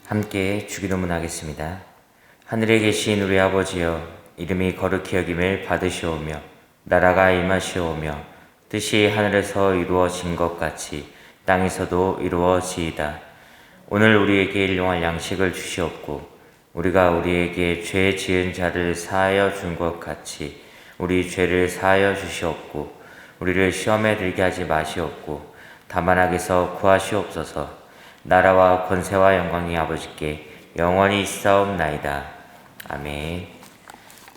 함께 주기도문 하겠습니다. 하늘에 계신 우리 아버지여, 이름이 거룩히 여김을 받으시오며 나라가 임하시오며 뜻이 하늘에서 이루어진 것 같이 땅에서도 이루어지이다. 오늘 우리에게 일용할 양식을 주시옵고 우리가 우리에게 죄 지은 자를 사하여 준 것 같이 우리 죄를 사하여 주시옵고 우리를 시험에 들게 하지 마시옵고 다만 악에서 구하시옵소서. 나라와 권세와 영광이 아버지께 영원히 있사옵나이다. 아멘.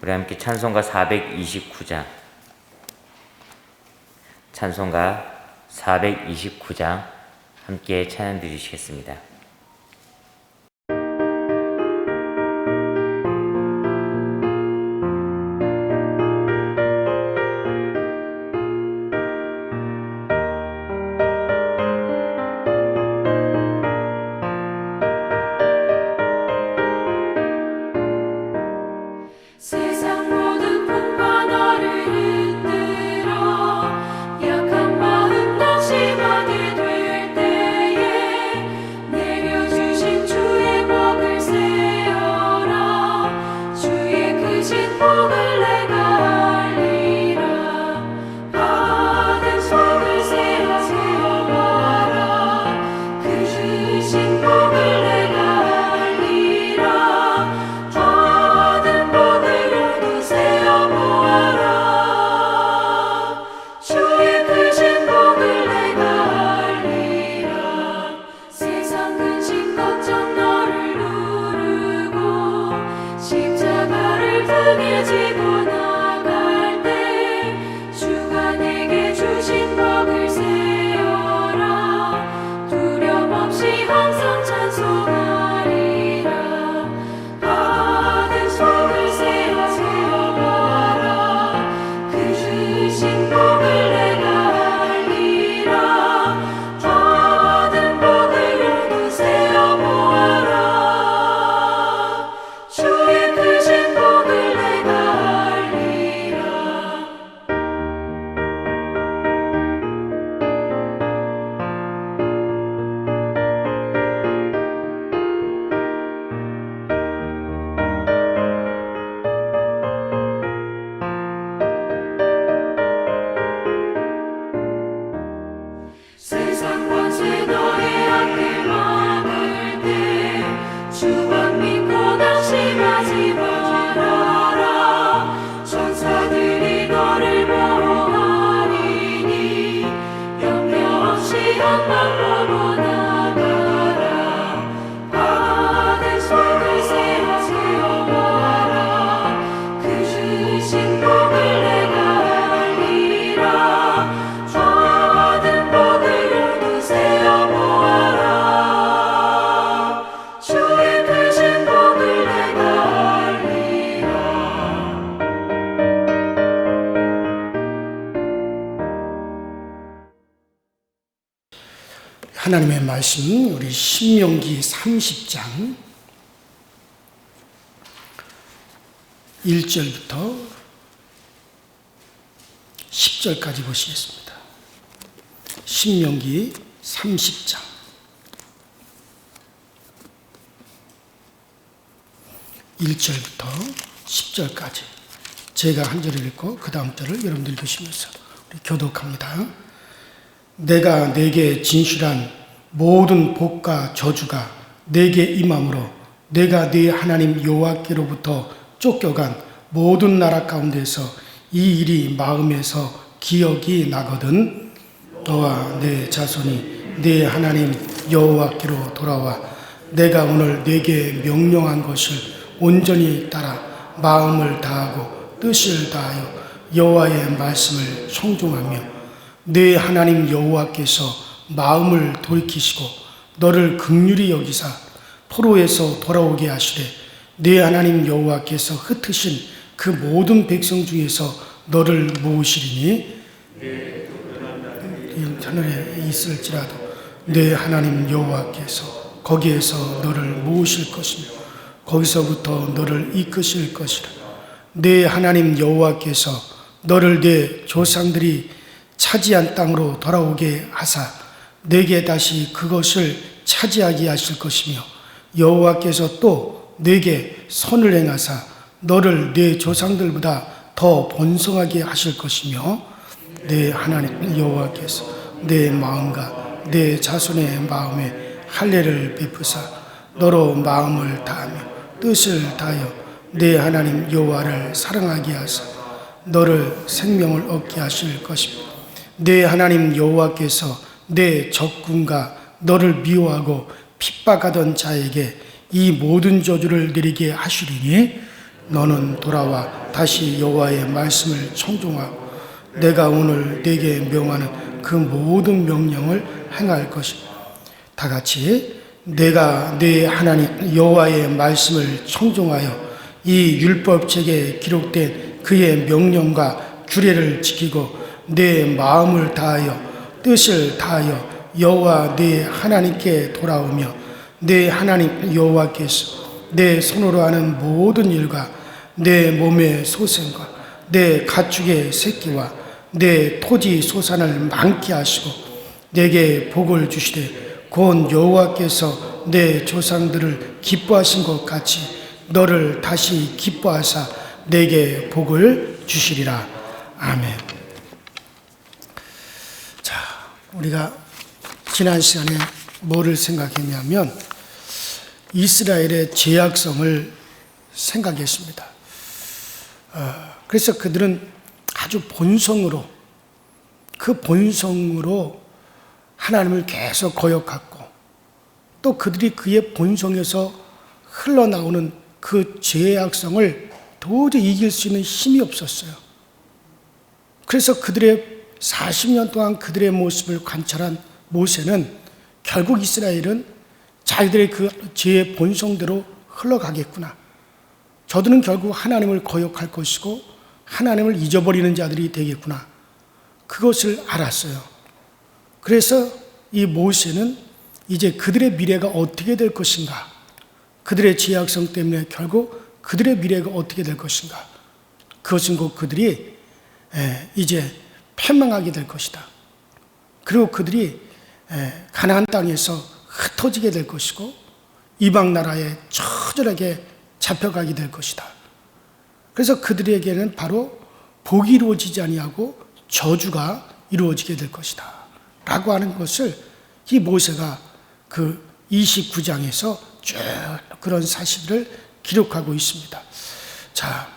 우리 함께 찬송가 429장, 찬송가 429장 함께 찬양 드리시겠습니다. 하나님의 말씀, 우리 신명기 30장 1절부터 10절까지 보시겠습니다. 신명기 30장 1절부터 10절까지 제가 한 절을 읽고 그 다음 절을 여러분들 읽으시면서 우리 교독합니다. 내가 내게 진실한 모든 복과 저주가 내게 임함으로 내가 네 하나님 여호와께로부터 쫓겨간 모든 나라 가운데서 이 일이 마음에서 기억이 나거든 너와 내 자손이 네 하나님 여호와께로 돌아와 내가 오늘 네게 명령한 것을 온전히 따라 마음을 다하고 뜻을 다하여 여호와의 말씀을 청종하며 네 하나님 여호와께서 마음을 돌이키시고 너를 긍휼히 여기사 포로에서 돌아오게 하시되 네 하나님 여호와께서 흩으신 그 모든 백성 중에서 너를 모으시리니 하늘에 있을지라도 네 하나님 여호와께서 거기에서 너를 모으실 것이며 거기서부터 너를 이끄실 것이라. 네 하나님 여호와께서 너를 네 조상들이 차지한 땅으로 돌아오게 하사 내게 다시 그것을 차지하게 하실 것이며 여호와께서 또 내게 선을 행하사 너를 내 조상들보다 더 번성하게 하실 것이며 내 하나님 여호와께서 내 마음과 내 자손의 마음에 할례를 베푸사 너로 마음을 다하며 뜻을 다하여 내 하나님 여호와를 사랑하게 하사 너를 생명을 얻게 하실 것이며 내 하나님 여호와께서 내 적군과 너를 미워하고 핍박하던 자에게 이 모든 저주를 내리게 하시리니 너는 돌아와 다시 여호와의 말씀을 청종하고 내가 오늘 내게 명하는 그 모든 명령을 행할 것이다. 다 같이 내가 내 하나님 여호와의 말씀을 청종하여 이 율법책에 기록된 그의 명령과 규례를 지키고 내 마음을 다하여 뜻을 다하여 여호와 내 하나님께 돌아오며 내 하나님 여호와께서 내 손으로 하는 모든 일과 내 몸의 소생과 내 가축의 새끼와 내 토지 소산을 많게 하시고 내게 복을 주시되 곧 여호와께서 내 조상들을 기뻐하신 것 같이 너를 다시 기뻐하사 내게 복을 주시리라. 아멘. 자, 우리가 지난 시간에 뭐를 생각했냐면 이스라엘의 죄악성을 생각했습니다. 그래서 그들은 아주 본성으로 하나님을 계속 거역하고 또 그들이 그의 본성에서 흘러나오는 그 죄악성을 도저히 이길 수 있는 힘이 없었어요. 그래서 그들의 40년 동안 그들의 모습을 관찰한 모세는 결국 이스라엘은 자기들의 그 죄의 본성대로 흘러가겠구나. 저들은 결국 하나님을 거역할 것이고 하나님을 잊어버리는 자들이 되겠구나. 그것을 알았어요. 그래서 이 모세는 이제 그들의 미래가 어떻게 될 것인가, 그들의 죄악성 때문에 결국 그들의 미래가 어떻게 될 것인가, 그것은 곧 그들이 이제 패망하게 될 것이다. 그리고 그들이 가나안 땅에서 흩어지게 될 것이고 이방 나라에 처절하게 잡혀가게 될 것이다. 그래서 그들에게는 바로 복이 이루어지지 아니하고 저주가 이루어지게 될 것이다 라고 하는 것을 이 모세가 그 29장에서 쭉 그런 사실을 기록하고 있습니다. 자,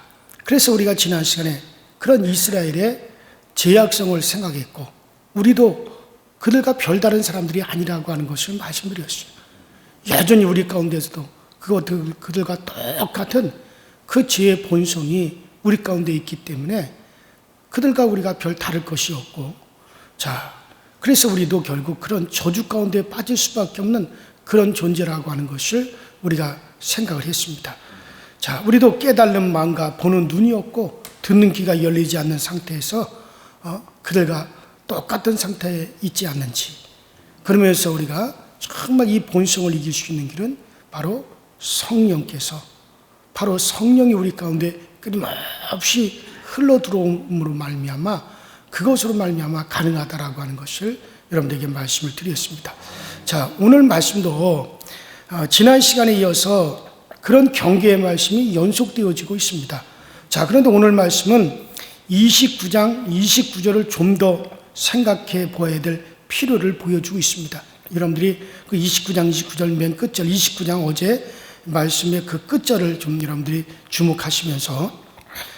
그래서 우리가 지난 시간에 그런 이스라엘의 죄악성을 생각했고 우리도 그들과 별다른 사람들이 아니라고 하는 것을 말씀드렸어요. 여전히 우리 가운데서도 그들과 똑같은 그 죄의 본성이 우리 가운데 있기 때문에 그들과 우리가 별 다를 것이 없고, 자, 그래서 우리도 결국 그런 저주 가운데 빠질 수밖에 없는 그런 존재라고 하는 것을 우리가 생각을 했습니다. 자, 우리도 깨달는 마음과 보는 눈이 없고 듣는 귀가 열리지 않는 상태에서 그들과 똑같은 상태에 있지 않는지, 그러면서 우리가 정말 이 본성을 이길 수 있는 길은 바로 성령이 우리 가운데 끊임없이 흘러 들어옴으로 말미암아 그것으로 말미암아 가능하다라고 하는 것을 여러분들에게 말씀을 드렸습니다. 자, 오늘 말씀도 지난 시간에 이어서 그런 경계의 말씀이 연속되어지고 있습니다. 자, 그런데 오늘 말씀은 29장 29절을 좀 더 생각해 보아야 될 필요를 보여주고 있습니다. 여러분들이 그 29장 29절 맨 끝절 29장 어제 말씀의 그 끝절을 좀 여러분들이 주목하시면서,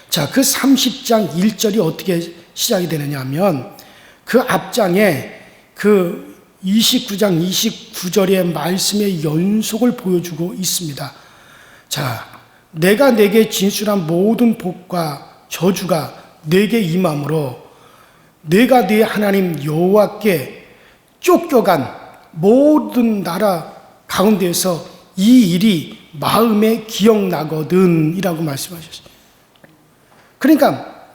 자, 그 30장 1절이 어떻게 시작이 되느냐 하면 그 앞장에 그 29장 29절의 말씀의 연속을 보여주고 있습니다. 자, 내가 내게 진술한 모든 복과 저주가 내게 임함으로 내가 네 하나님 여호와께 쫓겨간 모든 나라 가운데서 이 일이 마음에 기억나거든 이라고 말씀하셨어요. 그러니까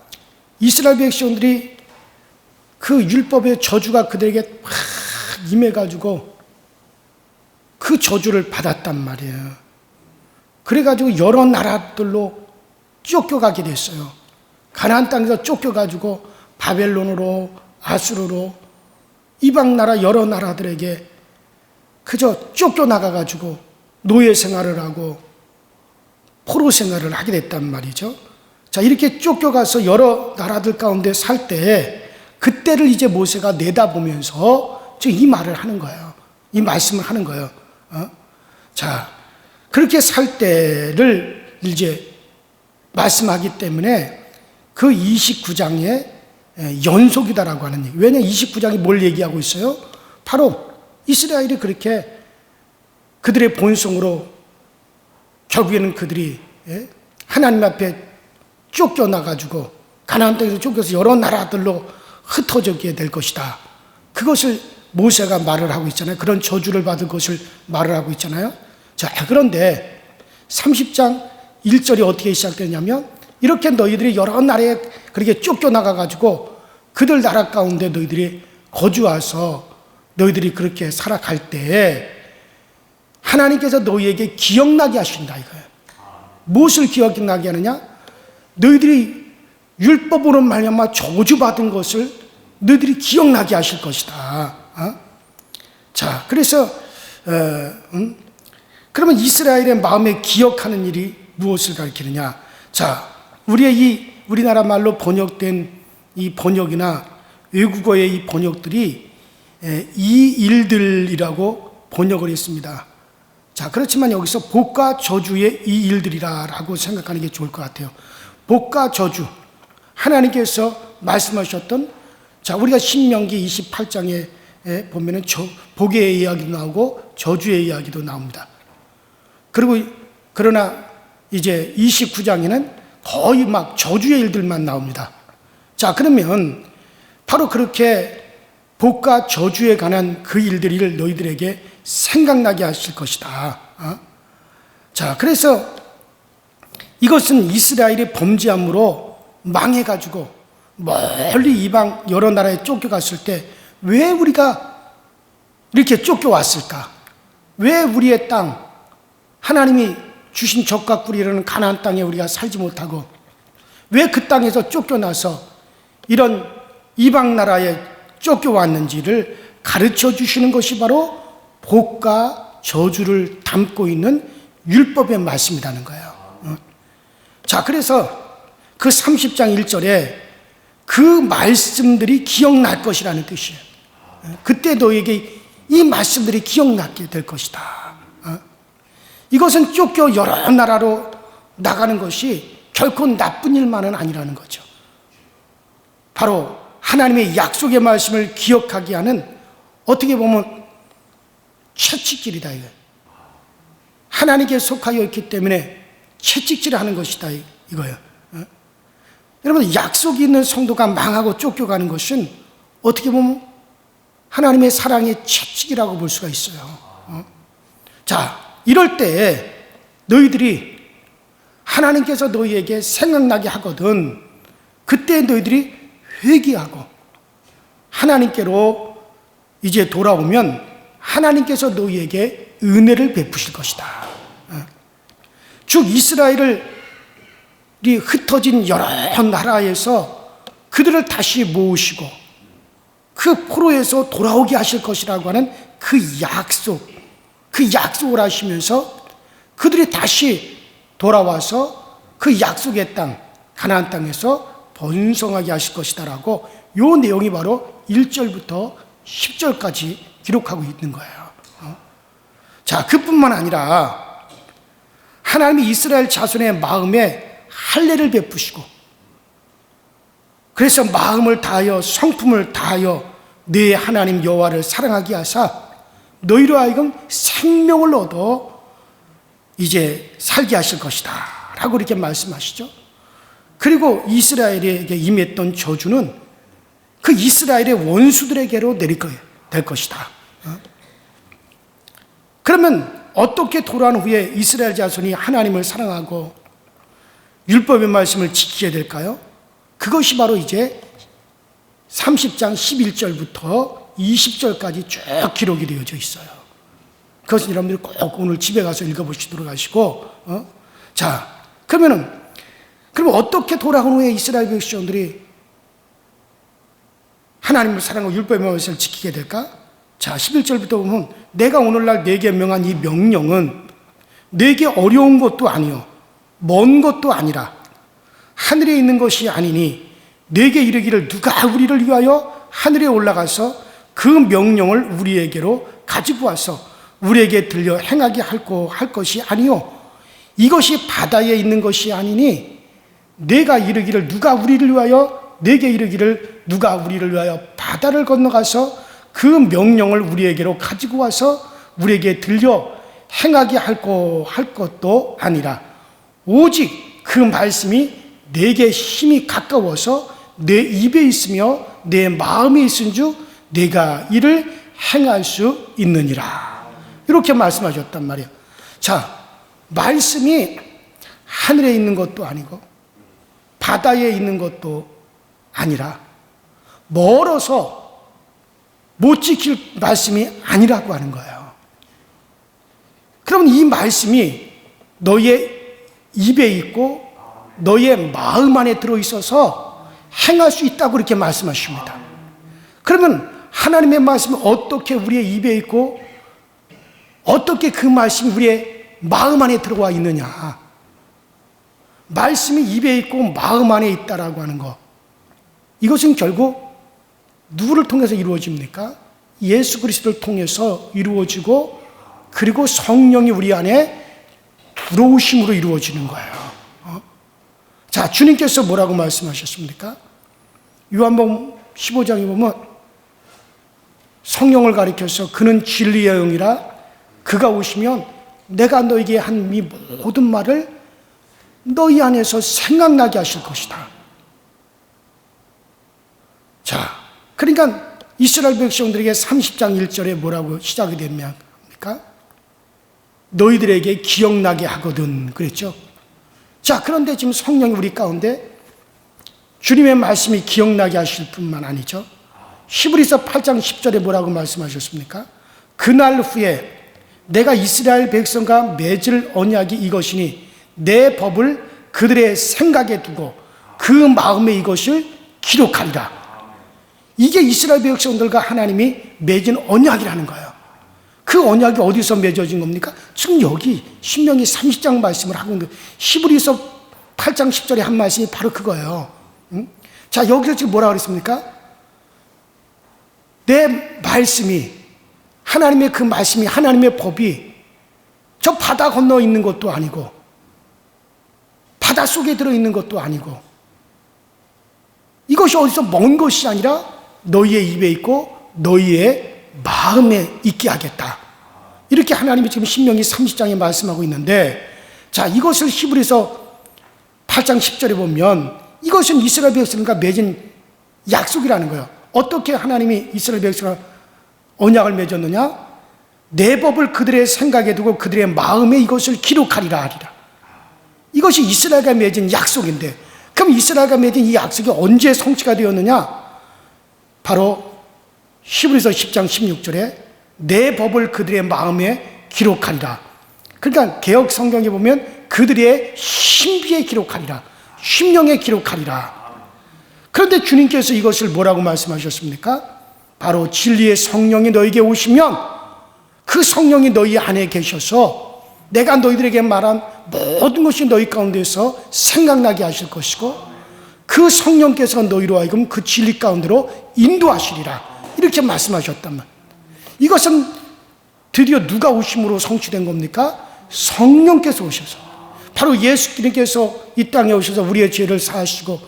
이스라엘 백성들이 그 율법의 저주가 그들에게 막 임해가지고 그 저주를 받았단 말이에요. 그래가지고 여러 나라들로 쫓겨가게 됐어요. 가나안 땅에서 쫓겨가지고 바벨론으로, 아수르로, 이방 나라 여러 나라들에게 그저 쫓겨나가가지고 노예 생활을 하고 포로 생활을 하게 됐단 말이죠. 자, 이렇게 쫓겨가서 여러 나라들 가운데 살 때 그때를 이제 모세가 내다보면서 지금 이 말을 하는 거예요. 이 말씀을 하는 거예요. 자, 그렇게 살 때를 이제 말씀하기 때문에 그 29장의 연속이다라고 하는 얘기. 왜냐 29장이 뭘 얘기하고 있어요? 바로 이스라엘이 그렇게 그들의 본성으로 결국에는 그들이 하나님 앞에 쫓겨나가지고 가나안 땅에서 쫓겨서 여러 나라들로 흩어지게 될 것이다. 그것을 모세가 말을 하고 있잖아요. 그런 저주를 받을 것을 말을 하고 있잖아요. 자, 그런데 30장 1절이 어떻게 시작되냐면 이렇게 너희들이 여러 나라에 그렇게 쫓겨나가가지고 그들 나라 가운데 너희들이 거주와서 너희들이 그렇게 살아갈 때 하나님께서 너희에게 기억나게 하신다 이거예요. 무엇을 기억나게 하느냐? 너희들이 율법으로 말미암아 저주받은 것을 너희들이 기억나게 하실 것이다. 자, 그래서 그러면 이스라엘의 마음에 기억하는 일이 무엇을 가리키느냐? 자, 우리나라 말로 번역된 이 번역이나 외국어의 이 번역들이 이 일들이라고 번역을 했습니다. 자, 그렇지만 여기서 복과 저주의 이 일들이라고 생각하는 게 좋을 것 같아요. 복과 저주, 하나님께서 말씀하셨던, 자, 우리가 신명기 28장에 보면은 복의 이야기도 나오고 저주의 이야기도 나옵니다. 그러나 이제 29장에는 거의 막 저주의 일들만 나옵니다. 자, 그러면 바로 그렇게 복과 저주에 관한 그 일들을 너희들에게 생각나게 하실 것이다. 자, 그래서 이것은 이스라엘이 범죄함으로 망해가지고 멀리 이방 여러 나라에 쫓겨갔을 때 왜 우리가 이렇게 쫓겨왔을까? 왜 우리의 땅, 하나님이 주신 적과 꿀이라는 가나안 땅에 우리가 살지 못하고 왜 그 땅에서 쫓겨나서 이런 이방 나라에 쫓겨왔는지를 가르쳐 주시는 것이 바로 복과 저주를 담고 있는 율법의 말씀이라는 거예요. 자, 그래서 그 30장 1절에 그 말씀들이 기억날 것이라는 뜻이에요. 그때 너에게 이 말씀들이 기억나게 될 것이다. 이것은 쫓겨 여러 나라로 나가는 것이 결코 나쁜 일만은 아니라는 거죠. 바로 하나님의 약속의 말씀을 기억하게 하는 어떻게 보면 채찍질이다 이거. 하나님께 속하여 있기 때문에 채찍질을 하는 것이다 이거예요. 여러분, 약속이 있는 성도가 망하고 쫓겨가는 것은 어떻게 보면 하나님의 사랑의 채찍이라고 볼 수가 있어요. 자, 이럴 때 너희들이 하나님께서 너희에게 생각나게 하거든 그때 너희들이 회개하고 하나님께로 이제 돌아오면 하나님께서 너희에게 은혜를 베푸실 것이다. 즉 이스라엘이 흩어진 여러 나라에서 그들을 다시 모으시고 그 포로에서 돌아오게 하실 것이라고 하는 그 약속을 하시면서 그들이 다시 돌아와서 그 약속의 땅 가나안 땅에서 번성하게 하실 것이다라고 이 내용이 바로 1절부터 10절까지 기록하고 있는 거예요. 자, 그뿐만 아니라 하나님이 이스라엘 자손의 마음에 할례를 베푸시고 그래서 마음을 다하여 성품을 다하여 네 하나님 여호와를 사랑하게 하사 너희로 하여금 생명을 얻어 이제 살게 하실 것이다 라고 이렇게 말씀하시죠. 그리고 이스라엘에게 임했던 저주는 그 이스라엘의 원수들에게로 될 것이다. 그러면 어떻게 돌아온 후에 이스라엘 자손이 하나님을 사랑하고 율법의 말씀을 지키게 될까요? 그것이 바로 이제 30장 11절부터 20절까지 쭉 기록이 되어져 있어요. 그것은 여러분들이 꼭 오늘 집에 가서 읽어보시도록 하시고, 자, 그럼 어떻게 돌아온 후에 이스라엘 백성들이 하나님을 사랑하고 율법의 말씀을 지키게 될까? 자, 11절부터 보면 내가 오늘날 네게 명한 이 명령은 네게 어려운 것도 아니요 먼 것도 아니라 하늘에 있는 것이 아니니 네게 이르기를 누가 우리를 위하여 하늘에 올라가서 그 명령을 우리에게로 가지고 와서 우리에게 들려 행하게 할 것이 아니요 이것이 바다에 있는 것이 아니니 내가 이르기를 누가 우리를 위하여 내게 이르기를 누가 우리를 위하여 바다를 건너가서 그 명령을 우리에게로 가지고 와서 우리에게 들려 행하게 할 것도 아니라 오직 그 말씀이 내게 힘이 가까워서 내 입에 있으며 내 마음에 있은 주 내가 이를 행할 수 있느니라 이렇게 말씀하셨단 말이에요. 자, 말씀이 하늘에 있는 것도 아니고 바다에 있는 것도 아니라 멀어서 못 지킬 말씀이 아니라고 하는 거예요. 그러면 이 말씀이 너의 입에 있고 너의 마음 안에 들어있어서 행할 수 있다고 그렇게 말씀하십니다. 그러면 하나님의 말씀이 어떻게 우리의 입에 있고 어떻게 그 말씀이 우리의 마음 안에 들어와 있느냐. 말씀이 입에 있고 마음 안에 있다라고 하는 것, 이것은 결국 누구를 통해서 이루어집니까? 예수 그리스도를 통해서 이루어지고 그리고 성령이 우리 안에 들어오심으로 이루어지는 거예요. 자, 주님께서 뭐라고 말씀하셨습니까? 요한복음 15장에 보면 성령을 가리켜서 그는 진리의 영이라 그가 오시면 내가 너에게 한 이 모든 말을 너희 안에서 생각나게 하실 것이다. 자, 그러니까 이스라엘 백성들에게 30장 1절에 뭐라고 시작이 됩니까? 너희들에게 기억나게 하거든 그랬죠. 자, 그런데 지금 성령이 우리 가운데 주님의 말씀이 기억나게 하실 뿐만 아니죠. 히브리서 8장 10절에 뭐라고 말씀하셨습니까? 그날 후에 내가 이스라엘 백성과 맺을 언약이 이것이니 내 법을 그들의 생각에 두고 그 마음에 이것을 기록하리라. 이게 이스라엘 백성들과 하나님이 맺은 언약이라는 거예요. 그 언약이 어디서 맺어진 겁니까? 지금 여기 신명기 30장 말씀을 하고 있는 거예요. 히브리서 8장 10절에 한 말씀이 바로 그거예요. 자, 여기서 지금 뭐라고 그랬습니까? 내 말씀이, 하나님의 그 말씀이, 하나님의 법이 저 바다 건너 있는 것도 아니고 바다 속에 들어있는 것도 아니고 이것이 어디서 먼 것이 아니라 너희의 입에 있고 너희의 마음에 있게 하겠다. 이렇게 하나님이 지금 신명기 30장에 말씀하고 있는데, 자, 이것을 히브리서 8장 10절에 보면 이것은 이스라엘 백성과 맺은 약속이라는 거예요. 어떻게 하나님이 이스라엘 백성과 언약을 맺었느냐? 내 법을 그들의 생각에 두고 그들의 마음에 이것을 기록하리라 하리라. 이것이 이스라엘과 맺은 약속인데, 그럼 이스라엘과 맺은 이 약속이 언제 성취가 되었느냐? 바로 히브리서 10장 16절에 내 법을 그들의 마음에 기록하리라. 그러니까 개역 성경에 보면 그들의 신비에 기록하리라, 심령에 기록하리라. 그런데 주님께서 이것을 뭐라고 말씀하셨습니까? 바로 진리의 성령이 너에게 오시면 그 성령이 너희 안에 계셔서 내가 너희들에게 말한 모든 것이 너희 가운데서 생각나게 하실 것이고 그 성령께서 너희로 하여금 그 진리 가운데로 인도하시리라. 이렇게 말씀하셨단 말이에요. 이것은 드디어 누가 오심으로 성취된 겁니까? 성령께서 오셔서, 바로 예수님께서 이 땅에 오셔서 우리의 죄를 사하시고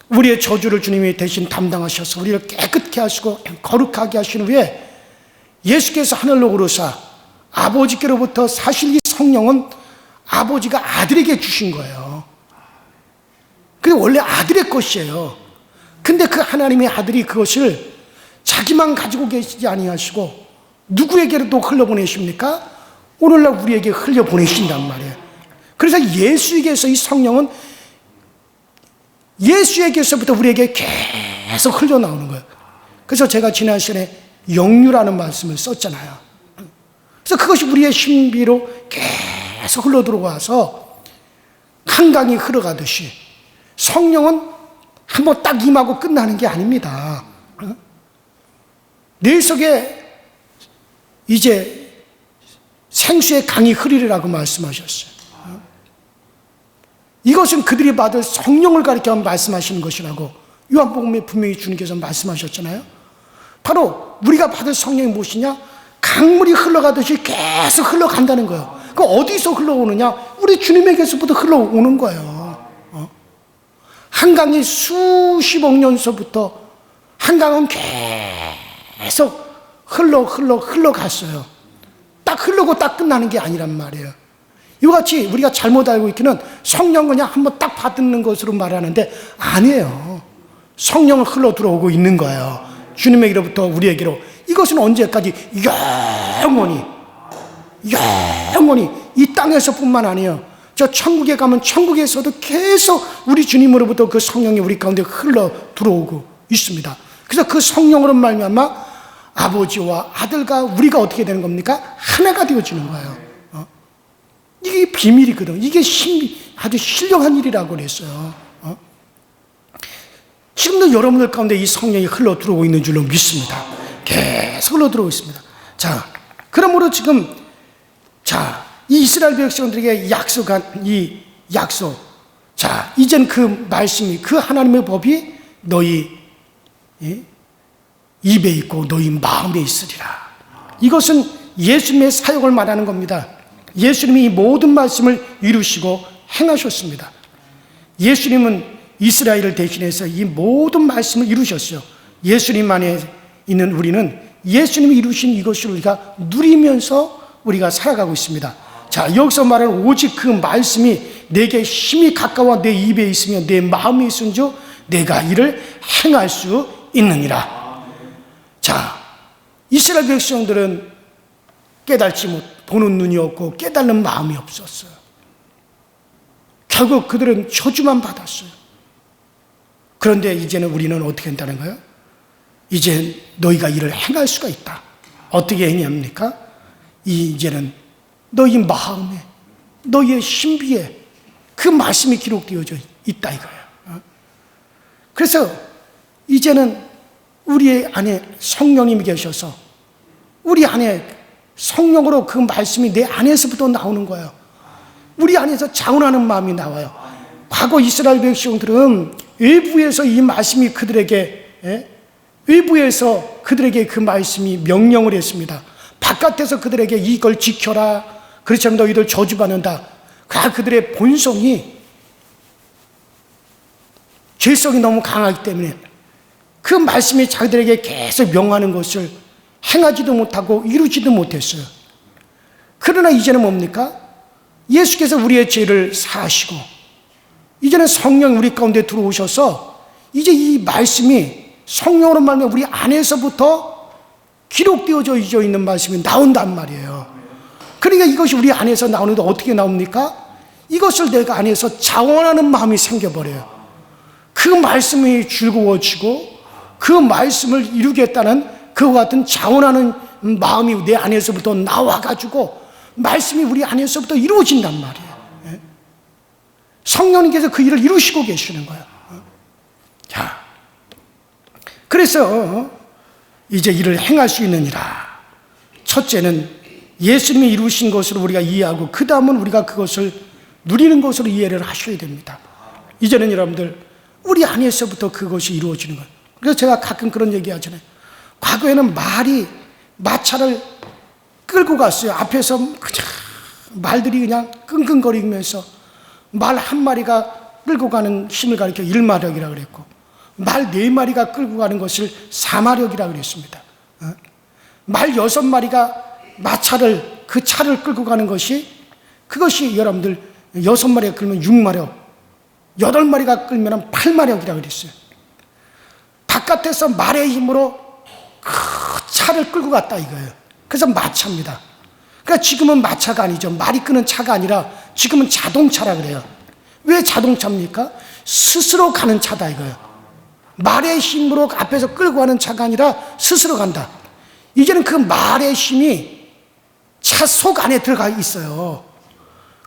우리의 저주를 주님이 대신 담당하셔서 우리를 깨끗게 하시고 거룩하게 하신 후에 예수께서 하늘로 오르사 아버지께로부터, 사실 이 성령은 아버지가 아들에게 주신 거예요. 그게 원래 아들의 것이에요. 근데 그 하나님의 아들이 그것을 자기만 가지고 계시지 아니하시고 누구에게도 흘려보내십니까? 오늘날 우리에게 흘려보내신단 말이에요. 그래서 예수에게서 이 성령은 예수에게서부터 우리에게 계속 흘러나오는 거예요. 그래서 제가 지난 시간에 영유라는 말씀을 썼잖아요. 그래서 그것이 우리의 신비로 계속 흘러 들어와서 한강이 흘러가듯이 성령은 한번 딱 임하고 끝나는 게 아닙니다. 내 속에 이제 생수의 강이 흐르리라고 말씀하셨어요. 이것은 그들이 받을 성령을 가리켜 말씀하시는 것이라고 요한복음에 분명히 주님께서 말씀하셨잖아요. 바로 우리가 받을 성령이 무엇이냐? 강물이 흘러가듯이 계속 흘러간다는 거예요. 그 어디서 흘러오느냐? 우리 주님에게서부터 흘러오는 거예요. 한강이 수십억 년서부터 한강은 계속 흘러갔어요. 딱 흐르고 딱 끝나는 게 아니란 말이에요. 이와 같이 우리가 잘못 알고 있기는 성령 그냥 한번 딱 받는 것으로 말하는데 아니에요. 성령은 흘러 들어오고 있는 거예요. 주님에게로부터 우리에게로. 이것은 언제까지? 영원히 이 땅에서뿐만 아니에요. 저 천국에 가면 천국에서도 계속 우리 주님으로부터 그 성령이 우리 가운데 흘러 들어오고 있습니다. 그래서 그 성령으로 말미암아 아버지와 아들과 우리가 어떻게 되는 겁니까? 하나가 되어지는 거예요. 이게 비밀이거든. 이게 아주 신령한 일이라고 그랬어요. 지금도 여러분들 가운데 이 성령이 흘러 들어오고 있는 줄로 믿습니다. 계속 흘러 들어오고 있습니다. 자, 그러므로 지금 이 이스라엘 백성들에게 약속한 이 약속. 자, 이젠 그 말씀이, 그 하나님의 법이 너희 입에 있고 너희 마음에 있으리라. 이것은 예수님의 사역을 말하는 겁니다. 예수님이 이 모든 말씀을 이루시고 행하셨습니다. 예수님은 이스라엘을 대신해서 이 모든 말씀을 이루셨어요. 예수님 안에 있는 우리는 예수님이 이루신 이것을 우리가 누리면서 우리가 살아가고 있습니다. 자, 여기서 말하는 오직 그 말씀이 내게 힘이 가까워 내 입에 있으며 내 마음에 있은 줄 내가 이를 행할 수 있느니라. 자, 이스라엘 백성들은 깨달지 보는 눈이 없고 깨달는 마음이 없었어요. 결국 그들은 저주만 받았어요. 그런데 이제는 우리는 어떻게 한다는 거예요? 이제 너희가 이를 행할 수가 있다. 어떻게 행합니까? 이제는 너희 마음에, 너희의 신비에 그 말씀이 기록되어져 있다 이거예요. 그래서 이제는 우리 안에 성령님이 계셔서 우리 안에 성령으로 그 말씀이 내 안에서부터 나오는 거예요. 우리 안에서 자원하는 마음이 나와요. 과거 이스라엘 백성들은 외부에서 이 말씀이 외부에서 그들에게 그 말씀이 명령을 했습니다. 바깥에서 그들에게 이걸 지켜라. 그렇지 않으면 너희들 저주받는다. 그들의 본성이 죄성이 너무 강하기 때문에 그 말씀이 자기들에게 계속 명하는 것을 행하지도 못하고 이루지도 못했어요. 그러나 이제는 뭡니까? 예수께서 우리의 죄를 사하시고 이제는 성령이 우리 가운데 들어오셔서 이제 이 말씀이 성령으로 말하면 우리 안에서부터 기록되어져 있는 말씀이 나온단 말이에요. 그러니까 이것이 우리 안에서 나오는데 어떻게 나옵니까? 이것을 내가 안에서 자원하는 마음이 생겨버려요. 그 말씀이 즐거워지고 그 말씀을 이루겠다는 그와 같은 자원하는 마음이 내 안에서부터 나와가지고 말씀이 우리 안에서부터 이루어진단 말이에요. 성령님께서 그 일을 이루시고 계시는 거예요. 자, 그래서 이제 이를 행할 수 있느니라. 첫째는 예수님이 이루신 것으로 우리가 이해하고 그 다음은 우리가 그것을 누리는 것으로 이해를 하셔야 됩니다. 이제는 여러분들 우리 안에서부터 그것이 이루어지는 거예요. 그래서 제가 가끔 그런 얘기 하잖아요. 과거에는 말이 마차를 끌고 갔어요. 앞에서 그냥 말들이 그냥 끙끙거리면서 말 한 마리가 끌고 가는 힘을 가리켜 1마력이라고 그랬고 말 4마리가 끌고 가는 것을 4마력이라고 그랬습니다. 말 6마리가 마차를 그 차를 끌고 가는 것이 그것이 여러분들 6마리가 끌면 6마력 8마리가 끌면 8마력이라고 그랬어요. 바깥에서 말의 힘으로 그 차를 끌고 갔다 이거예요. 그래서 마차입니다. 그러니까 지금은 마차가 아니죠. 말이 끄는 차가 아니라 지금은 자동차라 그래요. 왜 자동차입니까? 스스로 가는 차다 이거예요. 말의 힘으로 앞에서 끌고 가는 차가 아니라 스스로 간다. 이제는 그 말의 힘이 차 속 안에 들어가 있어요.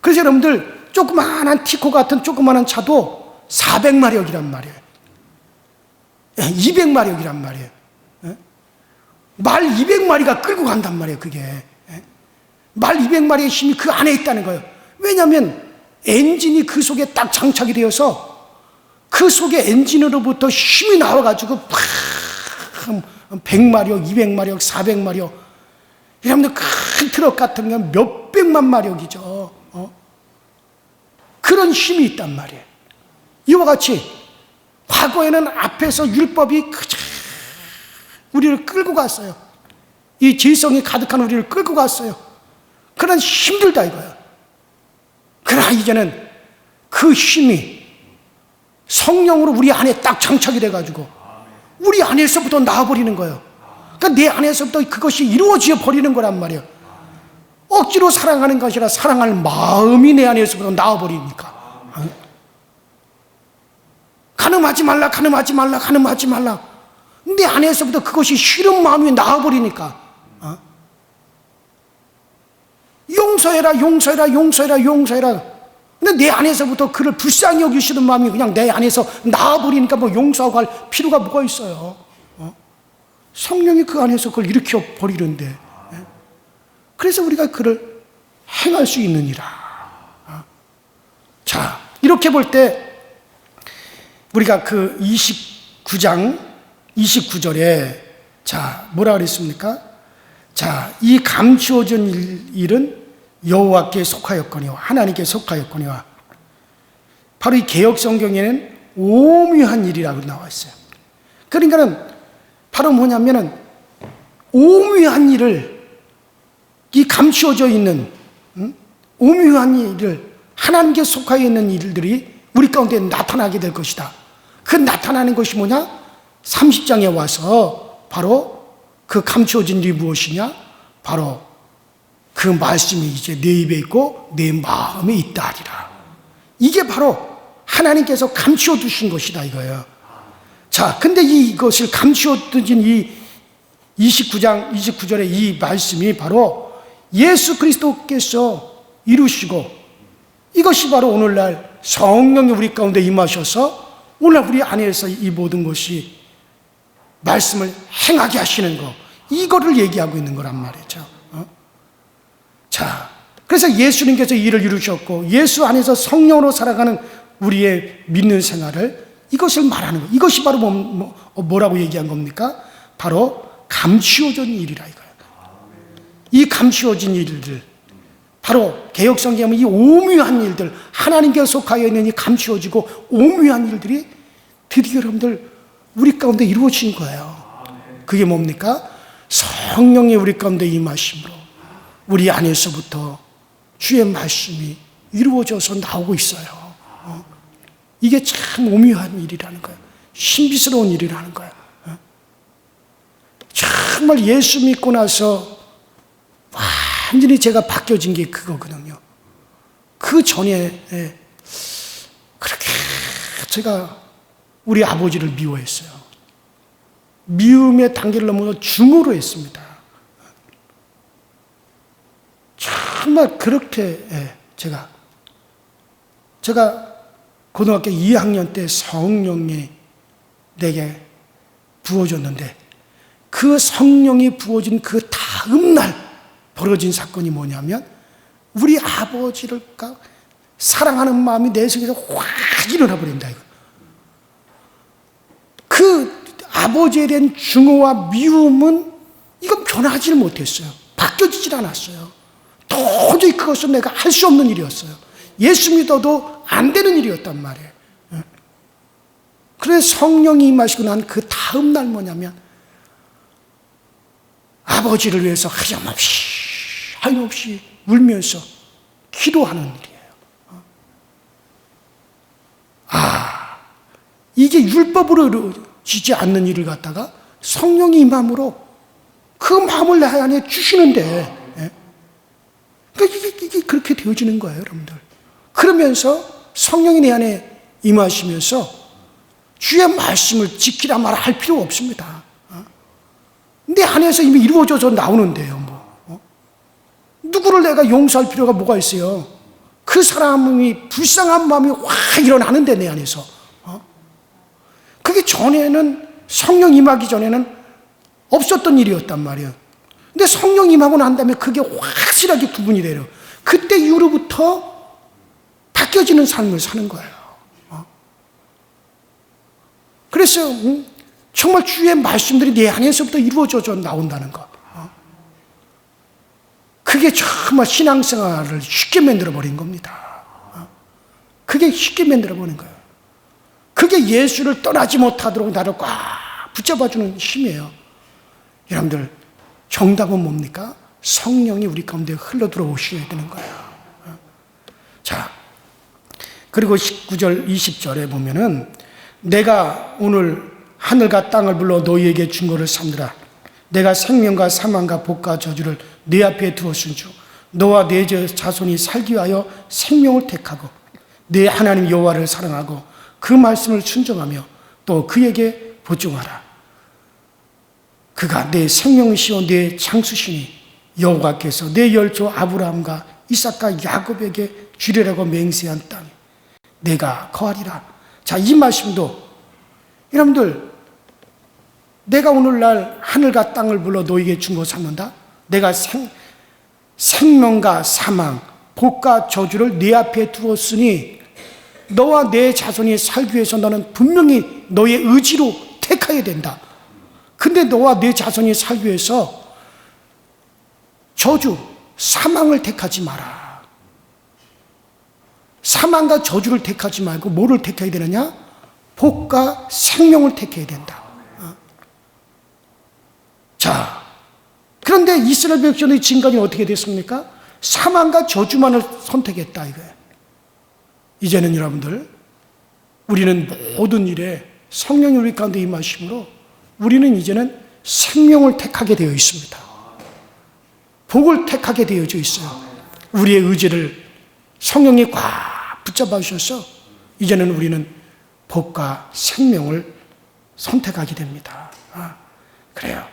그래서 여러분들 조그마한 티코 같은 조그마한 차도 400마력이란 말이에요. 200마력이란 말이에요. 말 200마리가 끌고 간단 말이에요, 그게. 말 200마리의 힘이 그 안에 있다는 거예요. 왜냐하면 엔진이 그 속에 딱 장착이 되어서 그 속에 엔진으로부터 힘이 나와가지고 팍 100마력, 200마력, 400마력 여러분들 큰 트럭 같은 건 몇백만 마력이죠. 그런 힘이 있단 말이에요. 이와 같이 과거에는 앞에서 율법이 우리를 끌고 갔어요. 이 죄성이 가득한 우리를 끌고 갔어요. 그러나 힘들다 이거야. 그러나 이제는 그 힘이 성령으로 우리 안에 딱 장착이 돼가지고 우리 안에서부터 나와버리는 거예요. 그러니까 내 안에서부터 그것이 이루어져 버리는 거란 말이에요. 억지로 사랑하는 것이 아니라 사랑할 마음이 내 안에서부터 나와버리니까. 가늠하지 말라, 가늠하지 말라, 가늠하지 말라. 내 안에서부터 그것이 싫은 마음이 나와버리니까. 용서해라, 용서해라, 용서해라, 용서해라. 근데 내 안에서부터 그를 불쌍히 여기시는 마음이 그냥 내 안에서 나와버리니까 뭐 용서하고 할 필요가 뭐가 있어요. 성령이 그 안에서 그걸 일으켜 버리는데. 그래서 우리가 그를 행할 수 있느니라. 자, 이렇게 볼 때 우리가 그 29장 29절에 자, 뭐라 그랬습니까? 자, 이 감추어진 일은 여호와께 속하였거니와 하나님께 속하였거니와 바로 이 개역 성경에는 오묘한 일이라고 나와 있어요. 그러니까는 바로 뭐냐면은 오묘한 일을 이 감추어져 있는 오묘한 일을 하나님께 속하여 있는 일들이 우리 가운데 나타나게 될 것이다. 그 나타나는 것이 뭐냐? 30장에 와서 바로 그 감추어진 일이 무엇이냐? 바로 그 말씀이 이제 내 입에 있고 내 마음에 있다 하리라. 이게 바로 하나님께서 감추어 두신 것이다 이거예요. 자, 근데 이것을 감추어 두신 이 29장 29절의 이 말씀이 바로 예수 그리스도께서 이루시고 이것이 바로 오늘날 성령이 우리 가운데 임하셔서 오늘날 우리 안에서 이 모든 것이 말씀을 행하게 하시는 것, 이거를 얘기하고 있는 거란 말이죠. 자, 그래서 예수님께서 이를 이루셨고 예수 안에서 성령으로 살아가는 우리의 믿는 생활을 이것을 말하는 거. 이것이 바로 뭐라고 얘기한 겁니까? 바로 감추어진 일이라 이거예요. 이 감추어진 일들, 바로 개역성경은 이 오묘한 일들, 하나님께 속하여 있는 이 감추어지고 오묘한 일들이 드디어 여러분들 우리 가운데 이루어진 거예요. 그게 뭡니까? 성령이 우리 가운데 임하심으로 우리 안에서부터 주의 말씀이 이루어져서 나오고 있어요. 이게 참 오묘한 일이라는 거예요. 신비스러운 일이라는 거예요. 정말 예수 믿고 나서 완전히 제가 바뀌어진 게 그거거든요. 그 전에 그렇게 제가 우리 아버지를 미워했어요. 미움의 단계를 넘어서 증오로 했습니다. 정말 그렇게 제가 고등학교 2학년 때 성령이 내게 부어졌는데 그 성령이 부어진 그 다음 날 벌어진 사건이 뭐냐면 우리 아버지를 사랑하는 마음이 내 속에서 확 일어나 버린다. 그 아버지에 대한 증오와 미움은 이건 변하지를 못했어요. 바뀌어지질 않았어요. 도저히 그것은 내가 할 수 없는 일이었어요. 예수 믿어도 안 되는 일이었단 말이에요. 그래서 성령이 임하시고 난 그 다음 날 뭐냐면 아버지를 위해서 하염없이 울면서 기도하는 일이에요. 이게 율법으로 이루어지지 않는 일을 갖다가 성령이 임함으로 그 마음을 내 안에 주시는데, 그러니까 이게 그렇게 되어지는 거예요, 여러분들. 그러면서 성령이 내 안에 임하시면서 주의 말씀을 지키라 말아 할 필요 없습니다. 내 안에서 이미 이루어져서 나오는데요, 누구를 내가 용서할 필요가 뭐가 있어요? 그 사람이 불쌍한 마음이 확 일어나는데 내 안에서. 그게 전에는 성령 임하기 전에는 없었던 일이었단 말이에요. 근데 성령 임하고 난 다음에 그게 확실하게 구분이 돼요. 그때 이후로부터 바뀌어지는 삶을 사는 거예요. 그래서 정말 주의 말씀들이 내 안에서부터 이루어져 나온다는 거. 그게 정말 신앙생활을 쉽게 만들어버린 겁니다. 그게 쉽게 만들어버린 거예요. 그게 예수를 떠나지 못하도록 나를 꽉 붙잡아주는 힘이에요. 여러분들, 정답은 뭡니까? 성령이 우리 가운데 흘러 들어오셔야 되는 거예요. 자, 그리고 19절, 20절에 보면은 내가 오늘 하늘과 땅을 불러 너희에게 준 것을 삼느라 내가 생명과 사망과 복과 저주를 네 앞에 두었은 주 너와 네 자손이 살기 위하여 생명을 택하고 네 하나님 여호와를 사랑하고 그 말씀을 순종하며 또 그에게 복종하라. 그가 내 생명이시오 내 장수시니 여호와께서 내 열조 아브라함과 이삭과 야곱에게 주리라고 맹세한 땅에 내가 거하리라. 자, 이 말씀도 여러분들, 내가 오늘날 하늘과 땅을 불러 너에게 준 것을 삼는다. 내가 생명과 사망, 복과 저주를 네 앞에 두었으니 너와 내 자손이 살기 위해서 너는 분명히 너의 의지로 택해야 된다. 근데 너와 내 자손이 살기 위해서 저주, 사망을 택하지 마라. 사망과 저주를 택하지 말고 뭐를 택해야 되느냐? 복과 생명을 택해야 된다. 자, 그런데 이스라엘 백성의 진간이 어떻게 됐습니까? 사망과 저주만을 선택했다 이거예요. 이제는 여러분들, 우리는 모든 일에 성령이 우리 가운데 임하심으로 우리는 이제는 생명을 택하게 되어 있습니다. 복을 택하게 되어져 있어요. 우리의 의지를 성령이 꽉 붙잡아 주셔서 이제는 우리는 복과 생명을 선택하게 됩니다. 그래요.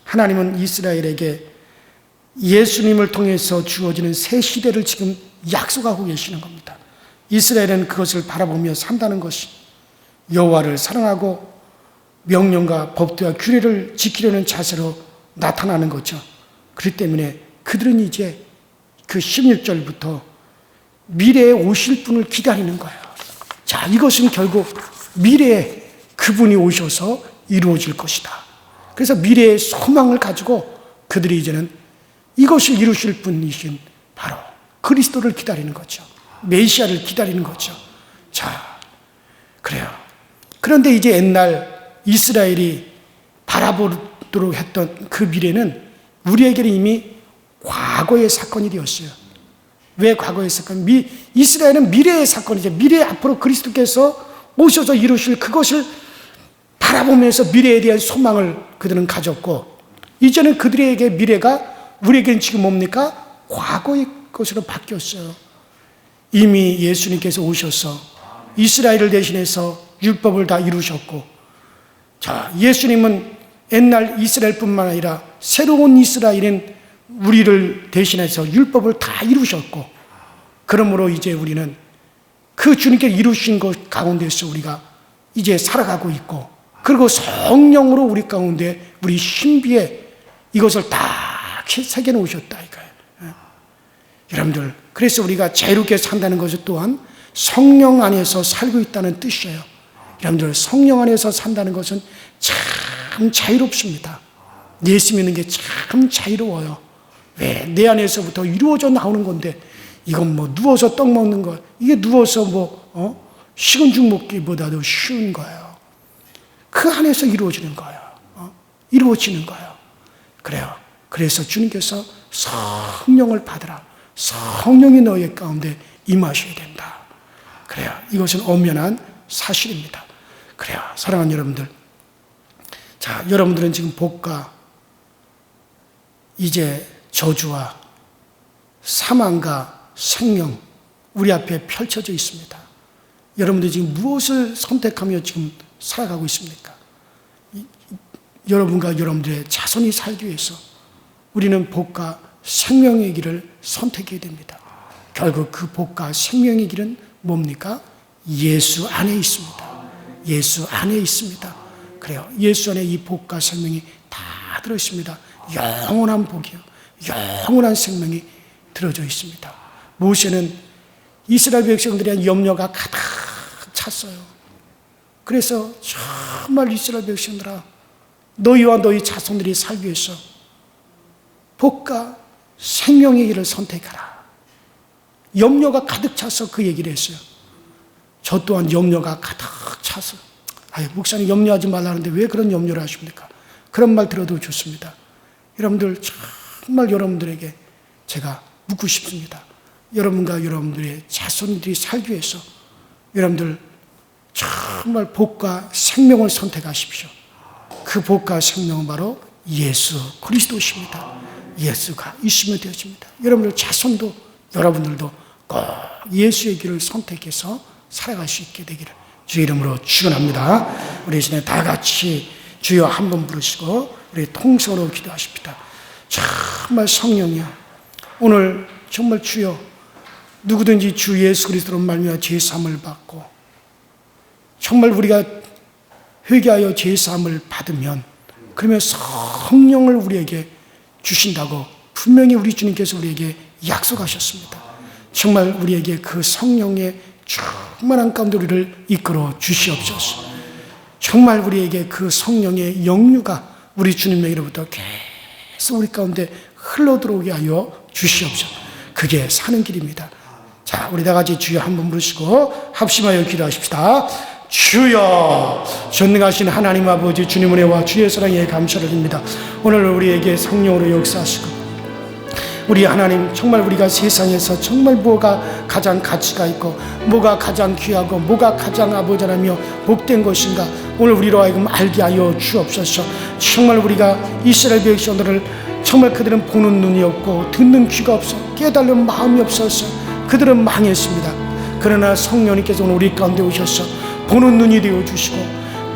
하나님은 이스라엘에게 예수님을 통해서 주어지는 새 시대를 지금 약속하고 계시는 겁니다. 이스라엘은 그것을 바라보며 산다는 것이 여호와를 사랑하고 명령과 법도와 규례를 지키려는 자세로 나타나는 거죠. 그렇기 때문에 그들은 이제 그 16절부터 미래에 오실 분을 기다리는 거예요. 자, 이것은 결국 미래에 그분이 오셔서 이루어질 것이다. 그래서 미래의 소망을 가지고 그들이 이제는 이것을 이루실 분이신 바로 그리스도를 기다리는 거죠. 메시아를 기다리는 거죠. 자, 그래요. 그런데 이제 옛날 이스라엘이 바라보도록 했던 그 미래는 우리에게는 이미 과거의 사건이 되었어요. 왜 과거의 사건? 이스라엘은 미래의 사건이죠. 미래 앞으로 그리스도께서 오셔서 이루실 그것을 바라보면서 미래에 대한 소망을 그들은 가졌고, 이제는 그들에게 미래가 우리에게는 지금 뭡니까? 과거의 것으로 바뀌었어요. 이미 예수님께서 오셔서 이스라엘을 대신해서 율법을 다 이루셨고, 자, 예수님은 옛날 이스라엘뿐만 아니라 새로운 이스라엘인 우리를 대신해서 율법을 다 이루셨고, 그러므로 이제 우리는 그 주님께 이루신 것 가운데서 우리가 이제 살아가고 있고, 그리고 성령으로 우리 가운데 우리 신비에 이것을 다 새겨놓으셨다 이거예요. 여러분들, 그래서 우리가 자유롭게 산다는 것은 또한 성령 안에서 살고 있다는 뜻이에요. 여러분들, 성령 안에서 산다는 것은 참 자유롭습니다. 예수 믿는 게 참 자유로워요. 왜? 내 안에서부터 이루어져 나오는 건데, 이건 뭐 누워서 떡 먹는 거, 이게 누워서 식은 죽 먹기보다도 쉬운 거예요. 그 안에서 이루어지는 거예요. 이루어지는 거예요. 그래요. 그래서 주님께서 성령을 받으라. 성령이 너희 가운데 임하셔야 된다. 그래요. 이것은 엄연한 사실입니다. 그래요. 사랑하는 여러분들. 자, 여러분들은 지금 복과 이제 저주와 사망과 생명 우리 앞에 펼쳐져 있습니다. 여러분들 지금 무엇을 선택하며 지금 살아가고 있습니까? 여러분과 여러분들의 자손이 살기 위해서 우리는 복과 생명의 길을 선택해야 됩니다. 결국 그 복과 생명의 길은 뭡니까? 예수 안에 있습니다. 예수 안에 있습니다. 그래요. 예수 안에 이 복과 생명이 다 다 들어있습니다. 영원한 복이요, 영원한 생명이 들어져 있습니다. 모세는 이스라엘 백성들에 대한 염려가 가득 찼어요. 그래서 정말 이스라엘 백성들아, 너희와 너희 자손들이 살기 위해서 복과 생명의 길을 선택하라. 염려가 가득 차서 그 얘기를 했어요. 저 또한 염려가 가득 차서, 목사님 염려하지 말라는데 왜 그런 염려를 하십니까? 그런 말 들어도 좋습니다. 여러분들, 정말 여러분들에게 제가 묻고 싶습니다. 여러분과 여러분들의 자손들이 살기 위해서 여러분들 정말 복과 생명을 선택하십시오. 그 복과 생명은 바로 예수 그리스도십니다. 예수가 있으면 되어집니다. 여러분들 자손도 여러분들도 꼭 예수의 길을 선택해서 살아갈 수 있게 되기를 주의 이름으로 축원합니다. 우리 이제 다 같이 주여 한번 부르시고 우리 통성으로 기도하십니다. 정말 성령이여, 오늘 정말 주여, 누구든지 주 예수 그리스도로 말미암아 죄 사함을 받고 정말 우리가 회개하여 죄 사함을 받으면, 그러면 성령을 우리에게 주신다고 분명히 우리 주님께서 우리에게 약속하셨습니다. 정말 우리에게 그 성령의 충만한 가운데 우리를 이끌어 주시옵소서. 정말 우리에게 그 성령의 영유가 우리 주님에게로부터 계속 우리 가운데 흘러들어오게 하여 주시옵소서. 그게 사는 길입니다. 자, 우리 다 같이 주여 한번 부르시고 합심하여 기도하십시다. 주여, 전능하신 하나님 아버지, 주님 은혜와 주의 사랑에 감사를 드립니다. 오늘 우리에게 성령으로 역사하시고, 우리 하나님, 정말 우리가 세상에서 정말 뭐가 가장 가치가 있고 뭐가 가장 귀하고 뭐가 가장 아버지라며 복된 것인가 오늘 우리로 하여금 알게 하여 주옵소서. 정말 우리가 이스라엘 백성들을 정말 그들은 보는 눈이 없고 듣는 귀가 없어 깨달은 마음이 없어서 그들은 망했습니다. 그러나 성령님께서 오늘 우리 가운데 오셔서 보는 눈이 되어주시고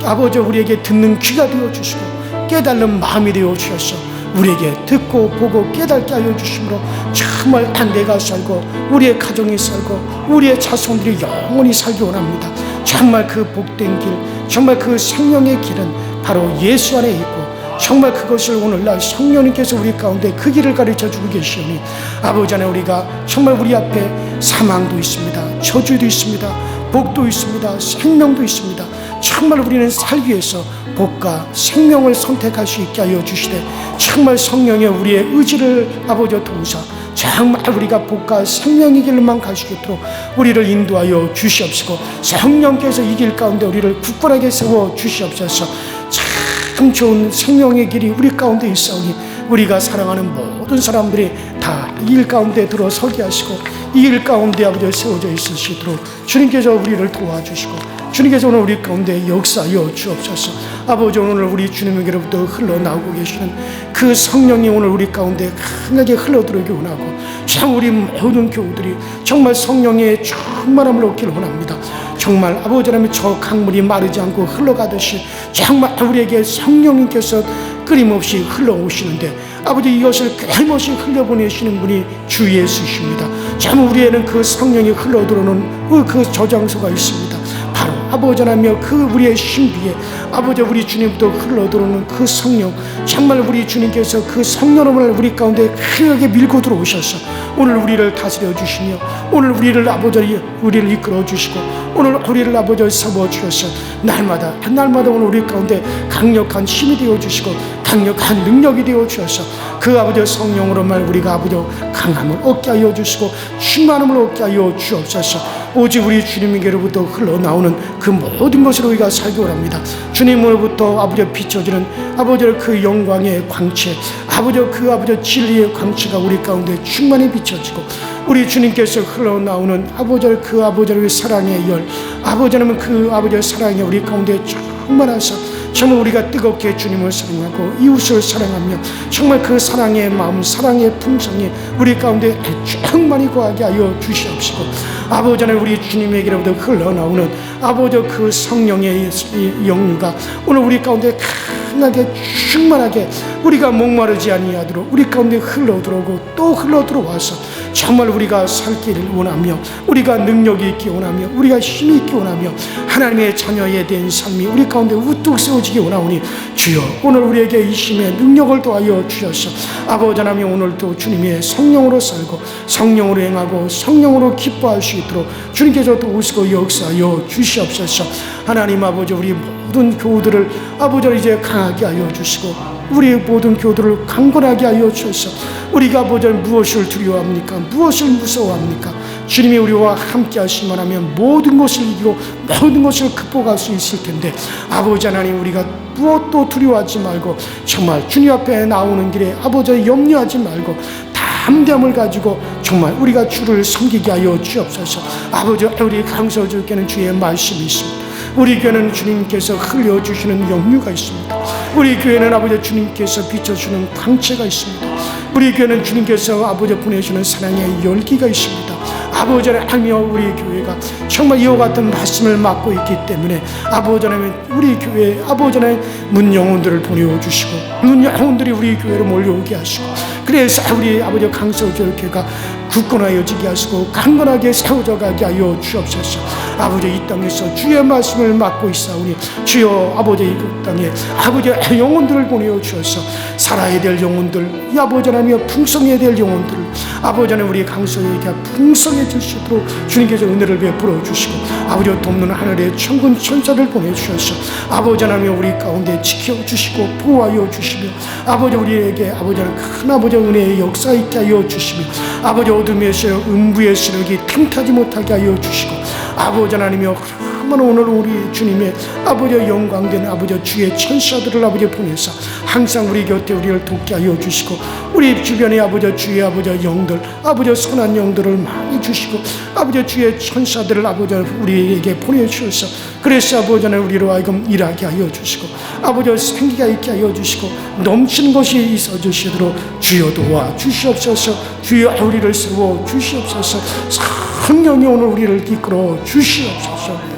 아버지 우리에게 듣는 귀가 되어주시고 깨달은 마음이 되어주셔서 우리에게 듣고 보고 깨닫게 하여 주심으로 정말 내가 살고 우리의 가정이 살고 우리의 자손들이 영원히 살기 원합니다. 정말 그 복된 길, 정말 그 생명의 길은 바로 예수 안에 있고 정말 그것을 오늘날 성령님께서 우리 가운데 그 길을 가르쳐 주고 계시오니 아버지 안에 우리가 정말 우리 앞에 사망도 있습니다, 저주도 있습니다, 복도 있습니다, 생명도 있습니다. 정말 우리는 살기 위해서 복과 생명을 선택할 수 있게 하여 주시되 정말 성령의 우리의 의지를 아버지 도우사 정말 우리가 복과 생명의 길로만 갈 수 있도록 우리를 인도하여 주시옵시고 성령께서 이 길 가운데 우리를 굳건하게 세워 주시옵소서. 참 좋은 생명의 길이 우리 가운데 있사오니 우리가 사랑하는 모든 사람들이 다 이 길 가운데 들어서게 하시고 이 길 가운데 아버지 세워져 있으시도록 주님께서 우리를 도와주시고 주님께서 오늘 우리 가운데 역사하여 주옵소서. 아버지 오늘 우리 주님에게로부터 흘러나오고 계시는 그 성령이 오늘 우리 가운데 강하게 흘러들어오기 원하고 참 우리 모든 교우들이 정말 성령의 충만함을 얻기를 원합니다. 정말 아버지 하나님 저 강물이 마르지 않고 흘러가듯이 정말 우리에게 성령님께서 끊임없이 흘러오시는데 아버지 이것을 끊임없이 흘려보내시는 분이 주 예수이십니다. 참 우리에는 그 성령이 흘러들어오는 그 저장소가 있습니다. 바로 아버지 하나님 그 우리의 신비에 아버지 우리 주님부터 흘러들어오는 그 성령, 정말 우리 주님께서 그 성령을 우리 가운데 크게 밀고 들어오셔서 오늘 우리를 다스려 주시며 오늘 우리를 아버지 우리를 이끌어 주시고 오늘 우리를 아버지 세워 주셔서 날마다 오늘 우리 가운데 강력한 힘이 되어 주시고 강력한 능력이 되어 주셔서 그 아버지 성령으로 말 우리가 아버지 강함을 얻게 하여 주시고 충만함을 얻게 하여 주옵소서. 오직 우리 주님에게로부터 흘러나오는 그 모든 것으로 우리가 살기 원합니다. 주님으로부터 아버지 비춰지는 아버지의 그 영광의 광채, 아버지 그 아버지 진리의 광채가 우리 가운데 충만히 비춰지고 우리 주님께서 흘러나오는 아버지의 그 아버지의 사랑의 열, 아버지는 그 아버지의 사랑이 우리 가운데 충만하사 정말 우리가 뜨겁게 주님을 사랑하고 이웃을 사랑하며 정말 그 사랑의 마음, 사랑의 품성이 우리 가운데 충만히 거하게 하여 주시옵시고 아버지는 우리 주님에게로부터 흘러나오는 아버지 그 성령의 영유가 오늘 우리 가운데 흥하게 충만하게 우리가 목마르지 아니하도록 우리 가운데 흘러들어오고 또 흘러들어와서 정말 우리가 살 길을 원하며 우리가 능력이 있기 원하며 우리가 힘이 있기 원하며 하나님의 자녀에 대한 삶이 우리 가운데 우뚝 세워지기 원하오니 주여 오늘 우리에게 이 힘의 능력을 더하여 주셔서 아버지 하나님 오늘도 주님의 성령으로 살고 성령으로 행하고 성령으로 기뻐할 수 있도록 주님께서 또 오시고 역사하여 주시옵소서. 하나님 아버지 우리 모든 교우들을 아버지 이제 강하게 하여 주시고 우리 모든 교우들을 강건하게 하여 주셔서 우리가 아버지 무엇을 두려워합니까? 무엇을 무서워합니까? 주님이 우리와 함께 하시면 하면 모든 것을 이기고 모든 것을 극복할 수 있을 텐데 아버지 하나님 우리가 무엇도 두려워하지 말고 정말 주님 앞에 나오는 길에 아버지 염려하지 말고 담대함을 가지고 정말 우리가 주를 섬기게 하여 주옵소서. 아버지 우리 강서주께는 주의 말씀이 있습니다. 우리 교회는 주님께서 흘려주시는 영유가 있습니다. 우리 교회는 아버지 주님께서 비춰주는 광채가 있습니다. 우리 교회는 주님께서 아버지 보내주는 사랑의 열기가 있습니다. 아버지 하나님 우리 교회가 정말 이와 같은 말씀을 맡고 있기 때문에 아버지 하나님 우리 교회 아버지 하나님 문 영혼들을 보내주시고 문 영혼들이 우리 교회로 몰려오게 하시고 그래서 우리 아버지 강서교회가 굳건하여지게 하시고 강건하게 세워져 가게 하여 주옵소서. 아버지 이 땅에서 주의 말씀을 맡고 있사오니 주여 아버지 이 땅에 아버지 영혼들을 보내어 주셔서 살아야 될 영혼들 이 아버지 하나님 풍성해야 될 영혼들을 아버지 하나님 우리 강서에게 풍성해질 수 있도록 주님께서 은혜를 베풀어 주시고 아버지 돕는 하늘의 천군 천사를 보내주셔서 아버지 하나님 우리 가운데 지켜주시고 보호하여 주시며 아버지 우리에게 아버지 하나님 큰 아버지 은혜의 역사 있게 하여 주시며 아버지 어둠에서 음부의 세력이 틈타지 못하게 하여 주시고 아버지 하나님이여 오늘 우리 주님의 아버지 영광된 아버지 주의 천사들을 아버지 보내서 항상 우리 곁에 우리를 돕게 하여 주시고 우리 주변에 아버지 주의 아버지 영들 아버지 선한 영들을 많이 주시고 아버지 주의 천사들을 아버지 우리에게 보내주셔서 그래서 아버지 하나님 우리로 하여금 일하게 하여 주시고 아버지 생기가 있게 하여 주시고 넘치는 것이 있어 주시도록 주여 도와 주시옵소서. 주여 우리를 세워 주시옵소서. 성령이 오늘 우리를 이끌어 주시옵소서.